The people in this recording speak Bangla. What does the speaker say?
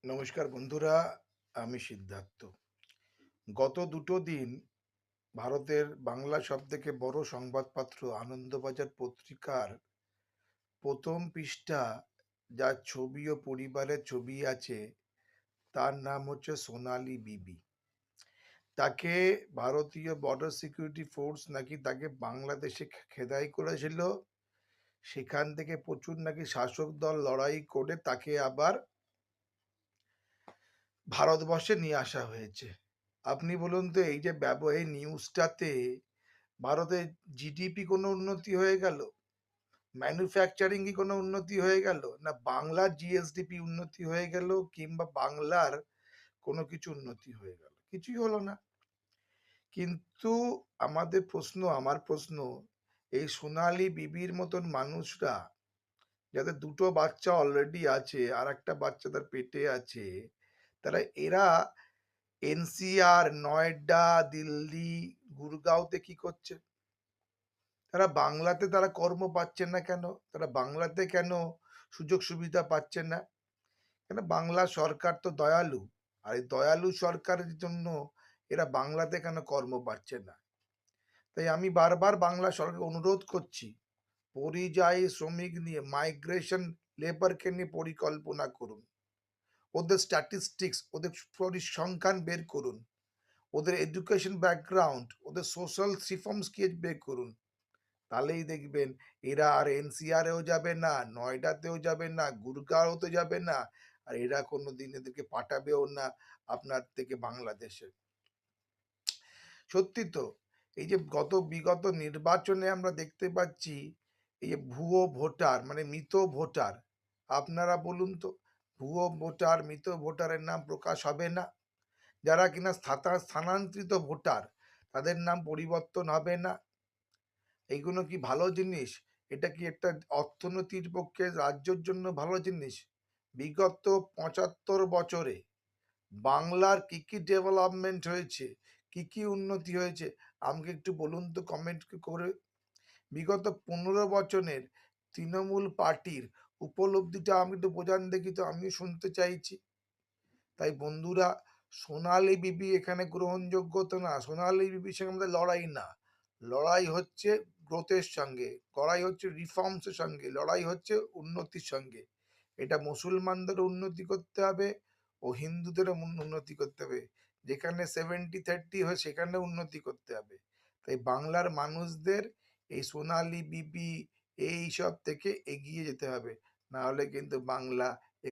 নমস্কার বন্ধুরা, আমি সিদ্ধার্থ। গত দুটো দিন ভারতের বাংলা সবথেকে বড় সংবাদপত্র আনন্দবাজার পত্রিকার প্রথম পৃষ্ঠা যার ছবি ও পরিবারের ছবি আছে, তার নাম হচ্ছে সোনালী বিবি। তাকে ভারতীয় বর্ডার সিকিউরিটি ফোর্স নাকি তাকে বাংলাদেশে খেদাই করেছিল। সেখান থেকে প্রচুর নাকি শাসক দল লড়াই করে তাকে আবার ভারতবর্ষে নিয়ে আসা হয়েছে। আপনি বলুন তো, এই যে এই নিউজটাতে ভারতের জিডিপি কোনো উন্নতি হয়ে গেল? ম্যানুফ্যাকচারিং কি কোনো উন্নতি হয়ে গেল? না বাংলার জিএসডিপি উন্নতি হয়ে গেল, কিংবা বাংলার কোনো কিছু উন্নতি হয়ে গেল? কিছুই হলো না। কিন্তু আমার প্রশ্ন, এই সোনালী বিবির মতন মানুষরা, যাদের দুটো বাচ্চা অলরেডি আছে আর একটা বাচ্চা তার পেটে আছে, এরা এনসিআর, নয়ডা, দিল্লি, গুরগাঁওতে কি করছে? তারা কর্ম পাচ্ছেন না কেন? তারা বাংলাতে কেন সুযোগ সুবিধা পাচ্ছেন না? কেন? বাংলা সরকার তো দয়ালু, আর এই দয়ালু সরকারের জন্য এরা বাংলাতে কেন কর্ম পাচ্ছে না? তাই আমি বারবার বাংলা সরকারকে অনুরোধ করছি, পরিযায়ী শ্রমিক নিয়ে, মাইগ্রেশন লেবারকে নিয়ে পরিকল্পনা করুন। ওদের স্ট্যাটিস্টিক্স, ওদের পরিসংখ্যান বের করুন, ওদের এডুকেশন ব্যাকগ্রাউন্ড, ওদের সোশ্যাল রিফর্মস কি বের করুন। তাহলেই দেখবেন এরা আর এনসিআরেও যাবে না, নয়ডাতেও যাবে না, গুরগাঁওতে যাবে না, আর এরা কোনোদিন এদেরকে পাঠাবেও না আপনার থেকে বাংলাদেশে। সত্যি তো, এই যে বিগত নির্বাচনে আমরা দেখতে পাচ্ছি, এই যে ভুয়ো ভোটার মানে মৃত ভোটার, আপনারা বলুন তো, ভুয়ো ভোটার, মৃত ভোটারের নাম প্রকাশ হবে না? যারা কিনা স্থানান্তরিত ভোটার, তাদের নাম পরিবর্তন হবে না? এইগুলো কি ভালো জিনিস? এটা কি একটা অর্থনীতির পক্ষে, রাজ্যের জন্য ভালো জিনিস? বিগত ৭৫ বছরে বাংলার কি কি ডেভেলপমেন্ট হয়েছে, কি কি উন্নতি হয়েছে, আমাকে একটু বলুন তো কমেন্ট করে। বিগত ১৫ বছরের তৃণমূল পার্টির উপলব্ধিটা আমি একটু বোঝান দেখি তো, আমিও শুনতে চাইছি। তাই বন্ধুরা, সোনালী বিবি এখানে গ্রহণযোগ্য তো না। সোনালী বিবির সঙ্গে আমাদের লড়াই না, লড়াই হচ্ছে গ্রোথের সঙ্গে, লড়াই হচ্ছে রিফর্মসের সঙ্গে, লড়াই হচ্ছে উন্নতির সঙ্গে। এটা মুসলমানদের উন্নতি করতে হবে ও হিন্দুদেরও উন্নতি করতে হবে। যেখানে 70-30 হয় সেখানে উন্নতি করতে হবে। তাই বাংলার মানুষদের এই সোনালী বিবি এইসব থেকে এগিয়ে যেতে হবে, না হলে কিন্তু বাংলা